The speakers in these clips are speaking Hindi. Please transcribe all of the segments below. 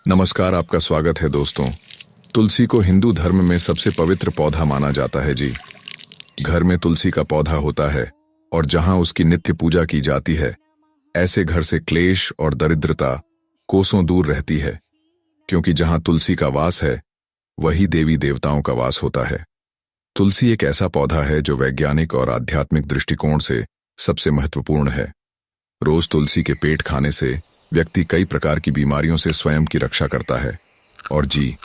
नमस्कार, आपका स्वागत है दोस्तों। तुलसी को हिंदू धर्म में सबसे पवित्र पौधा माना जाता है जी। घर में तुलसी का पौधा होता है और जहां उसकी नित्य पूजा की जाती है, ऐसे घर से क्लेश और दरिद्रता कोसों दूर रहती है, क्योंकि जहां तुलसी का वास है वही देवी देवताओं का वास होता है। तुलसी एक ऐसा पौधा है जो वैज्ञानिक और आध्यात्मिक दृष्टिकोण से सबसे महत्वपूर्ण है। रोज तुलसी के पेट खाने से व्यक्ति कई प्रकार की बीमारियों से स्वयं की रक्षा करता है। और जी,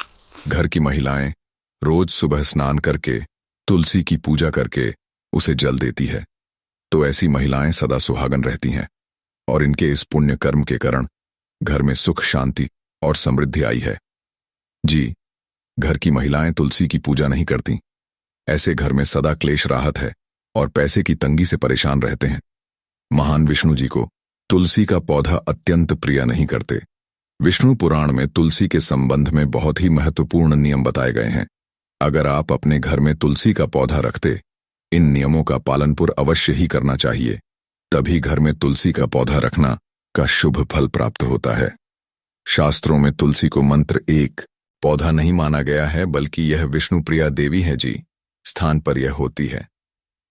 घर की महिलाएं रोज सुबह स्नान करके तुलसी की पूजा करके उसे जल देती है, तो ऐसी महिलाएं सदा सुहागन रहती हैं और इनके इस पुण्य कर्म के कारण घर में सुख, शांति और समृद्धि आई है। जी, घर की महिलाएं तुलसी की पूजा नहीं करती, ऐसे घर में सदा क्लेश राहत है और पैसे की तंगी से परेशान रहते हैं। महान विष्णु जी को तुलसी का पौधा अत्यंत प्रिय नहीं करते। विष्णु पुराण में तुलसी के संबंध में बहुत ही महत्वपूर्ण नियम बताए गए हैं। अगर आप अपने घर में तुलसी का पौधा रखते, इन नियमों का पालन अवश्य ही करना चाहिए, तभी घर में तुलसी का पौधा रखना का शुभ फल प्राप्त होता है। शास्त्रों में तुलसी को मंत्र एक पौधा नहीं माना गया है, बल्कि यह विष्णु प्रिया देवी है जी। स्थान पर यह होती है,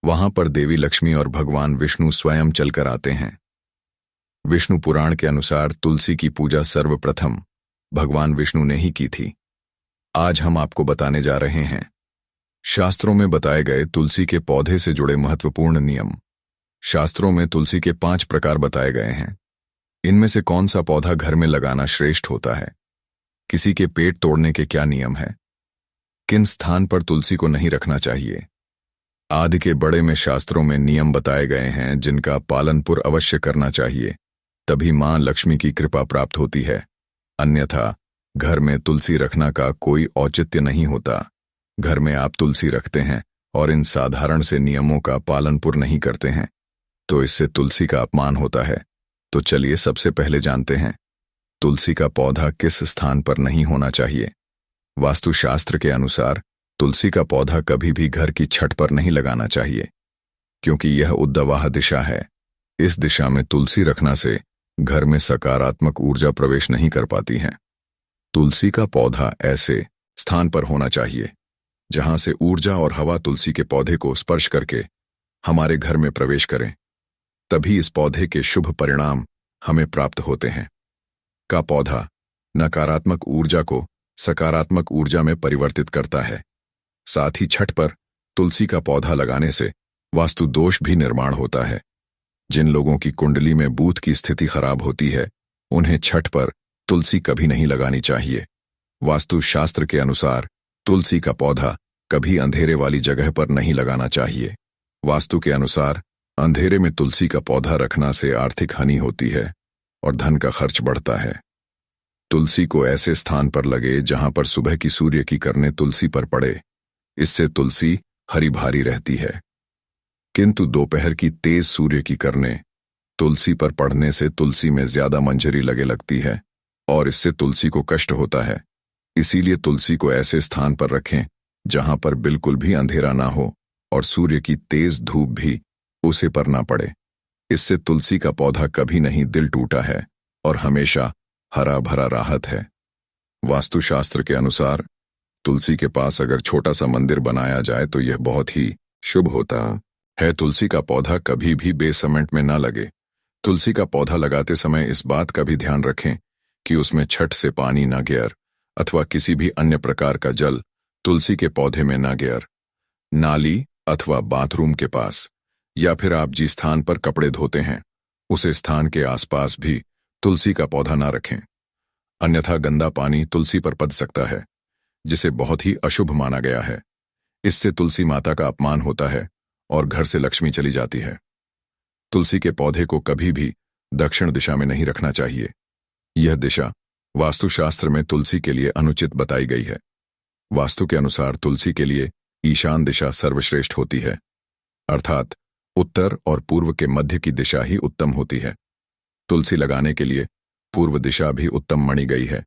वहां पर देवी लक्ष्मी और भगवान विष्णु स्वयं चलकर आते हैं। विष्णु पुराण के अनुसार तुलसी की पूजा सर्वप्रथम भगवान विष्णु ने ही की थी। आज हम आपको बताने जा रहे हैं शास्त्रों में बताए गए तुलसी के पौधे से जुड़े महत्वपूर्ण नियम। शास्त्रों में तुलसी के 5 प्रकार बताए गए हैं। इनमें से कौन सा पौधा घर में लगाना श्रेष्ठ होता है, किसी के पेट तोड़ने के क्या नियम है, किन स्थान पर तुलसी को नहीं रखना चाहिए, आदि के बड़े में शास्त्रों में नियम बताए गए हैं जिनका पालन अवश्य करना चाहिए, तभी मां लक्ष्मी की कृपा प्राप्त होती है। अन्यथा घर में तुलसी रखना का कोई औचित्य नहीं होता। घर में आप तुलसी रखते हैं और इन साधारण से नियमों का पालन नहीं करते हैं, तो इससे तुलसी का अपमान होता है। तो चलिए सबसे पहले जानते हैं तुलसी का पौधा किस स्थान पर नहीं होना चाहिए। वास्तुशास्त्र के अनुसार तुलसी का पौधा कभी भी घर की छत पर नहीं लगाना चाहिए, क्योंकि यह उद्दवाह दिशा है। इस दिशा में तुलसी रखना से घर में सकारात्मक ऊर्जा प्रवेश नहीं कर पाती है। तुलसी का पौधा ऐसे स्थान पर होना चाहिए जहां से ऊर्जा और हवा तुलसी के पौधे को स्पर्श करके हमारे घर में प्रवेश करें, तभी इस पौधे के शुभ परिणाम हमें प्राप्त होते हैं। का पौधा नकारात्मक ऊर्जा को सकारात्मक ऊर्जा में परिवर्तित करता है। साथ ही छत पर तुलसी का पौधा लगाने से वास्तु दोष भी निर्माण होता है। जिन लोगों की कुंडली में बूथ की स्थिति खराब होती है, उन्हें छत पर तुलसी कभी नहीं लगानी चाहिए। वास्तु शास्त्र के अनुसार तुलसी का पौधा कभी अंधेरे वाली जगह पर नहीं लगाना चाहिए। वास्तु के अनुसार अंधेरे में तुलसी का पौधा रखना से आर्थिक हानि होती है और धन का खर्च बढ़ता है। तुलसी को ऐसे स्थान पर लगे जहां पर सुबह की सूर्य की किरणें तुलसी पर पड़े, इससे तुलसी हरी भारी रहती है। किंतु दोपहर की तेज सूर्य की किरणें तुलसी पर पड़ने से तुलसी में ज्यादा मंजरी लगती है और इससे तुलसी को कष्ट होता है। इसीलिए तुलसी को ऐसे स्थान पर रखें जहां पर बिल्कुल भी अंधेरा ना हो और सूर्य की तेज धूप भी उसे पर ना पड़े। इससे तुलसी का पौधा कभी नहीं दिल टूटा है और हमेशा हरा भरा राहत है। वास्तुशास्त्र के अनुसार तुलसी के पास अगर छोटा सा मंदिर बनाया जाए तो यह बहुत ही शुभ होता है। तुलसी का पौधा कभी भी बेसमेंट में ना लगे। तुलसी का पौधा लगाते समय इस बात का भी ध्यान रखें कि उसमें छत से पानी ना गिर अथवा किसी भी अन्य प्रकार का जल तुलसी के पौधे में ना गिर। नाली अथवा बाथरूम के पास या फिर आप जिस स्थान पर कपड़े धोते हैं उस स्थान के आसपास भी तुलसी का पौधा ना रखें, अन्यथा गंदा पानी तुलसी पर पड़ सकता है, जिसे बहुत ही अशुभ माना गया है। इससे तुलसी माता का अपमान होता है और घर से लक्ष्मी चली जाती है। तुलसी के पौधे को कभी भी दक्षिण दिशा में नहीं रखना चाहिए। यह दिशा वास्तुशास्त्र में तुलसी के लिए अनुचित बताई गई है। वास्तु के अनुसार तुलसी के लिए ईशान दिशा सर्वश्रेष्ठ होती है, अर्थात उत्तर और पूर्व के मध्य की दिशा ही उत्तम होती है। तुलसी लगाने के लिए पूर्व दिशा भी उत्तम मानी गई है।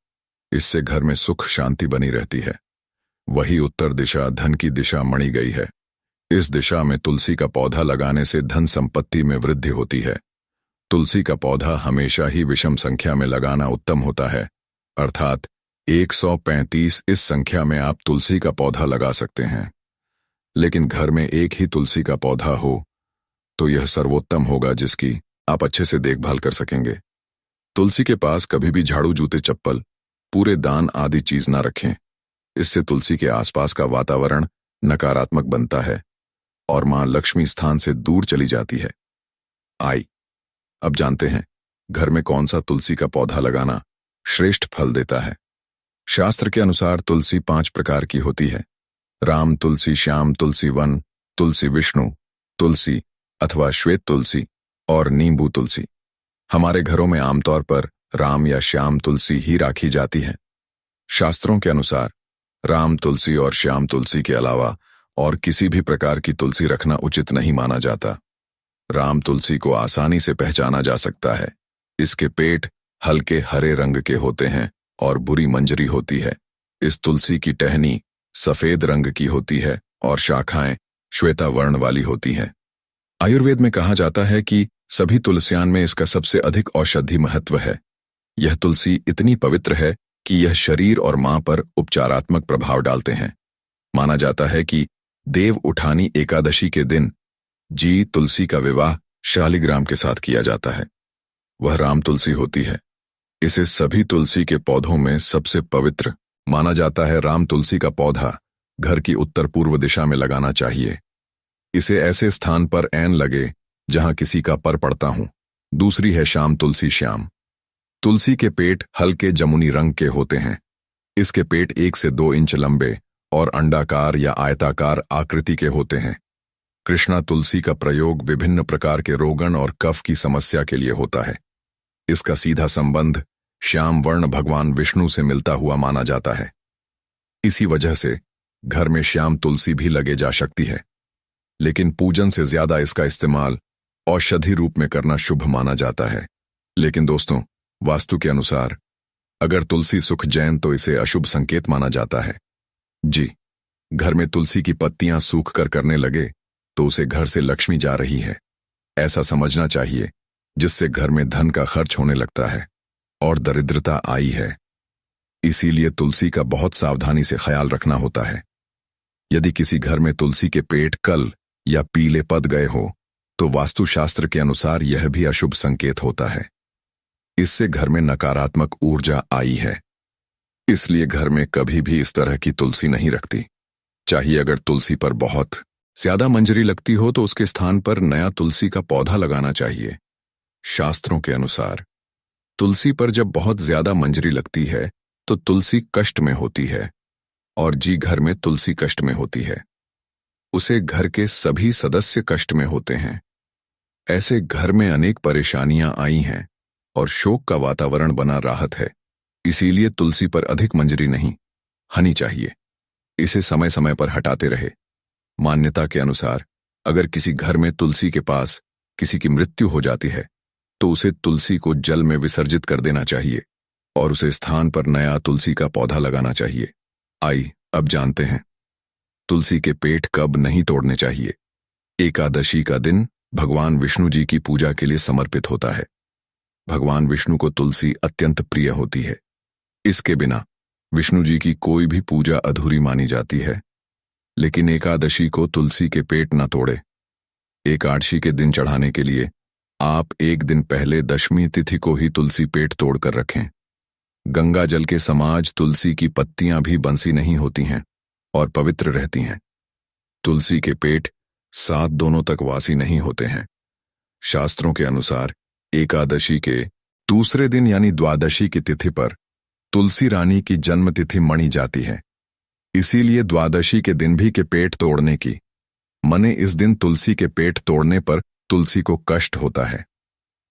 इससे घर में सुख शांति बनी रहती है। वही उत्तर दिशा धन की दिशा मानी गई है। इस दिशा में तुलसी का पौधा लगाने से धन संपत्ति में वृद्धि होती है। तुलसी का पौधा हमेशा ही विषम संख्या में लगाना उत्तम होता है, अर्थात 135 इस संख्या में आप तुलसी का पौधा लगा सकते हैं। लेकिन घर में एक ही तुलसी का पौधा हो तो यह सर्वोत्तम होगा, जिसकी आप अच्छे से देखभाल कर सकेंगे। तुलसी के पास कभी भी झाड़ू, जूते, चप्पल, पूरे दान आदि चीज ना रखें। इससे तुलसी के आसपास का वातावरण नकारात्मक बनता है और मां लक्ष्मी स्थान से दूर चली जाती है। अब जानते हैं घर में कौन सा तुलसी का पौधा लगाना श्रेष्ठ फल देता है। शास्त्र के अनुसार तुलसी 5 प्रकार की होती है: राम तुलसी, श्याम तुलसी, वन तुलसी, विष्णु तुलसी अथवा श्वेत तुलसी और नींबू तुलसी। हमारे घरों में आमतौर पर राम या श्याम तुलसी ही राखी जाती है। शास्त्रों के अनुसार राम तुलसी और श्याम तुलसी के अलावा और किसी भी प्रकार की तुलसी रखना उचित नहीं माना जाता। राम तुलसी को आसानी से पहचाना जा सकता है। इसके पेट हल्के हरे रंग के होते हैं और बुरी मंजरी होती है। इस तुलसी की टहनी सफेद रंग की होती है और शाखाएं श्वेता वर्ण वाली होती हैं। आयुर्वेद में कहा जाता है कि सभी तुलसियान में इसका सबसे अधिक औषधि महत्व है। यह तुलसी इतनी पवित्र है कि यह शरीर और मां पर उपचारात्मक प्रभाव डालते हैं। माना जाता है कि देव उठानी एकादशी के दिन तुलसी का विवाह शालिग्राम के साथ किया जाता है। वह राम तुलसी होती है। इसे सभी तुलसी के पौधों में सबसे पवित्र माना जाता है। राम तुलसी का पौधा घर की उत्तर पूर्व दिशा में लगाना चाहिए। इसे ऐसे स्थान पर ऐन लगे जहां किसी का पर पड़ता हूं। दूसरी है श्याम तुलसी। श्याम तुलसी के पेट हल्के जमुनी रंग के होते हैं। इसके पेट 1 से 2 इंच लंबे और अंडाकार या आयताकार आकृति के होते हैं। कृष्णा तुलसी का प्रयोग विभिन्न प्रकार के रोगन और कफ की समस्या के लिए होता है। इसका सीधा संबंध श्याम वर्ण भगवान विष्णु से मिलता हुआ माना जाता है। इसी वजह से घर में श्याम तुलसी भी लगे जा सकती है, लेकिन पूजन से ज्यादा इसका इस्तेमाल औषधि रूप में करना शुभ माना जाता है। लेकिन दोस्तों, वास्तु के अनुसार अगर तुलसी सुख जैन तो इसे अशुभ संकेत माना जाता है। घर में तुलसी की पत्तियां सूख कर करने लगे तो उसे घर से लक्ष्मी जा रही है ऐसा समझना चाहिए, जिससे घर में धन का खर्च होने लगता है और दरिद्रता आई है। इसीलिए तुलसी का बहुत सावधानी से ख्याल रखना होता है। यदि किसी घर में तुलसी के पेट कल या पीले पद गए हो तो वास्तुशास्त्र के अनुसार यह भी अशुभ संकेत होता है। इससे घर में नकारात्मक ऊर्जा आई है। इसलिए घर में कभी भी इस तरह की तुलसी नहीं रखती। चाहिए अगर तुलसी पर बहुत ज्यादा मंजरी लगती हो तो उसके स्थान पर नया तुलसी का पौधा लगाना चाहिए। शास्त्रों के अनुसार तुलसी पर जब बहुत ज्यादा मंजरी लगती है तो तुलसी कष्ट में होती है और घर में तुलसी कष्ट में होती है। उसे घर के सभी सदस्य कष्ट में होते हैं। ऐसे घर में अनेक परेशानियां आई हैं और शोक का वातावरण बना राहत है। इसीलिए तुलसी पर अधिक मंजरी नहीं हनी चाहिए। इसे समय समय पर हटाते रहे। मान्यता के अनुसार अगर किसी घर में तुलसी के पास किसी की मृत्यु हो जाती है तो उसे तुलसी को जल में विसर्जित कर देना चाहिए और उसे स्थान पर नया तुलसी का पौधा लगाना चाहिए। अब जानते हैं तुलसी के पेट कब नहीं तोड़ने चाहिए। एकादशी का दिन भगवान विष्णु जी की पूजा के लिए समर्पित होता है। भगवान विष्णु को तुलसी अत्यंत प्रिय होती है। इसके बिना विष्णु जी की कोई भी पूजा अधूरी मानी जाती है। लेकिन एकादशी को तुलसी के पेट न तोड़े। एकादशी के दिन चढ़ाने के लिए आप एक दिन पहले दशमी तिथि को ही तुलसी पेट तोड़कर रखें। गंगा जल के समाज तुलसी की पत्तियां भी बंसी नहीं होती हैं और पवित्र रहती हैं। तुलसी के पेट 7 दोनों तक वासी नहीं होते हैं। शास्त्रों के अनुसार एकादशी के दूसरे दिन यानी द्वादशी की तिथि पर तुलसी रानी की जन्म तिथि मनी जाती है। इसीलिए द्वादशी के दिन भी के पेट तोड़ने की मने इस दिन तुलसी के पेट तोड़ने पर तुलसी को कष्ट होता है।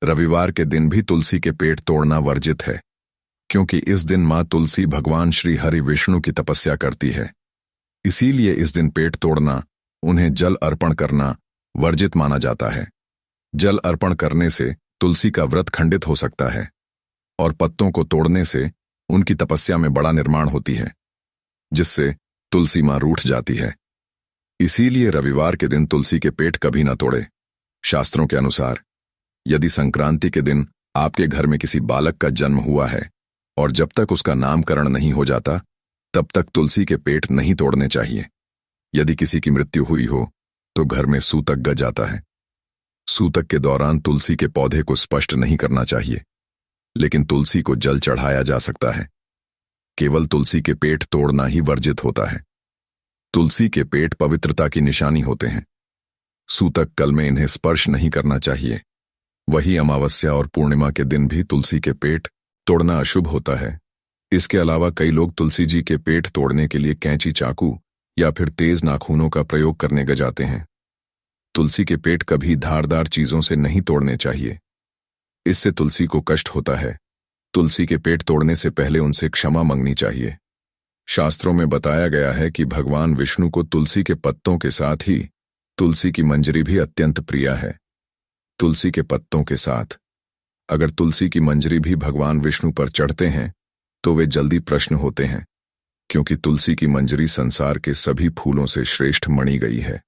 रविवार के दिन भी तुलसी के पेट तोड़ना वर्जित है, क्योंकि इस दिन मां तुलसी भगवान श्री हरि विष्णु की तपस्या करती है। इसीलिए इस दिन पेट तोड़ना, उन्हें जल अर्पण करना वर्जित माना जाता है। जल अर्पण करने से तुलसी का व्रत खंडित हो सकता है और पत्तों को तोड़ने से उनकी तपस्या में बड़ा निर्माण होती है, जिससे तुलसी मां रूठ जाती है। इसीलिए रविवार के दिन तुलसी के पेट कभी ना तोड़े। शास्त्रों के अनुसार यदि संक्रांति के दिन आपके घर में किसी बालक का जन्म हुआ है और जब तक उसका नामकरण नहीं हो जाता तब तक तुलसी के पेड़ नहीं तोड़ने चाहिए। यदि किसी की मृत्यु हुई हो तो घर में सूतक गज आता है। सूतक के दौरान तुलसी के पौधे को स्पष्ट नहीं करना चाहिए, लेकिन तुलसी को जल चढ़ाया जा सकता है। केवल तुलसी के पेड़ तोड़ना ही वर्जित होता है। तुलसी के पेड़ पवित्रता की निशानी होते हैं। सूतक कल में इन्हें स्पर्श नहीं करना चाहिए। वही अमावस्या और पूर्णिमा के दिन भी तुलसी के पेड़ तोड़ना अशुभ होता है। इसके अलावा कई लोग तुलसी जी के पेड़ तोड़ने के लिए कैंची, चाकू या फिर तेज नाखूनों का प्रयोग करने गए जाते हैं। तुलसी के पेड़ कभी धारदार चीजों से नहीं तोड़ने चाहिए, इससे तुलसी को कष्ट होता है। तुलसी के पेड़ तोड़ने से पहले उनसे क्षमा मांगनी चाहिए। शास्त्रों में बताया गया है कि भगवान विष्णु को तुलसी के पत्तों के साथ ही तुलसी की मंजरी भी अत्यंत प्रिय है। तुलसी के पत्तों के साथ अगर तुलसी की मंजरी भी भगवान विष्णु पर चढ़ते हैं तो वे जल्दी प्रश्न होते हैं, क्योंकि तुलसी की मंजरी संसार के सभी फूलों से श्रेष्ठ मनी गई है।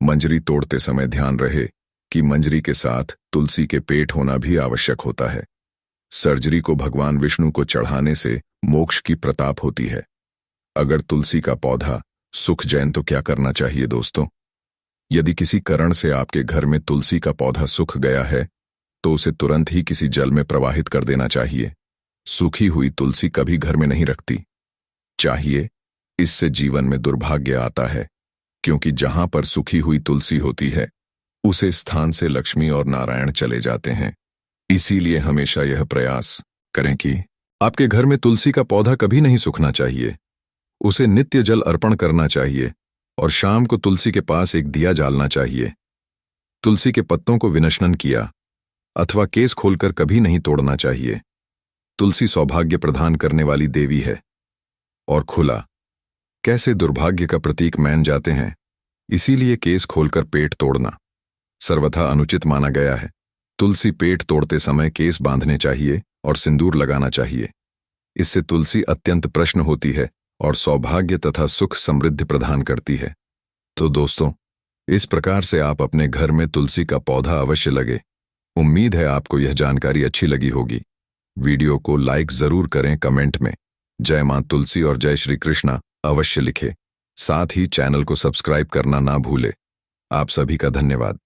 मंजरी तोड़ते समय ध्यान रहे कि मंजरी के साथ तुलसी के पेड़ होना भी आवश्यक होता है। सर्जरी को भगवान विष्णु को चढ़ाने से मोक्ष की प्रताप होती है। अगर तुलसी का पौधा सूख जाए तो क्या करना चाहिए दोस्तों? यदि किसी कारण से आपके घर में तुलसी का पौधा सूख गया है तो उसे तुरंत ही किसी जल में प्रवाहित कर देना चाहिए। सूखी हुई तुलसी कभी घर में नहीं रखती चाहिए, इससे जीवन में दुर्भाग्य आता है, क्योंकि जहां पर सूखी हुई तुलसी होती है उसे स्थान से लक्ष्मी और नारायण चले जाते हैं। इसीलिए हमेशा यह प्रयास करें कि आपके घर में तुलसी का पौधा कभी नहीं सूखना चाहिए। उसे नित्य जल अर्पण करना चाहिए और शाम को तुलसी के पास एक दिया जालना चाहिए। तुलसी के पत्तों को विनशनन किया अथवा केस खोलकर कभी नहीं तोड़ना चाहिए। तुलसी सौभाग्य प्रदान करने वाली देवी है और खुला कैसे दुर्भाग्य का प्रतीक मान जाते हैं। इसीलिए केस खोलकर पेट तोड़ना सर्वथा अनुचित माना गया है। तुलसी पेट तोड़ते समय केस बांधने चाहिए और सिंदूर लगाना चाहिए। इससे तुलसी अत्यंत प्रसन्न होती है और सौभाग्य तथा सुख समृद्धि प्रदान करती है। तो दोस्तों, इस प्रकार से आप अपने घर में तुलसी का पौधा अवश्य लगे। उम्मीद है आपको यह जानकारी अच्छी लगी होगी। वीडियो को लाइक जरूर करें, कमेंट में जय मां तुलसी और जय श्री कृष्णा अवश्य लिखें। साथ ही चैनल को सब्सक्राइब करना ना भूले। आप सभी का धन्यवाद।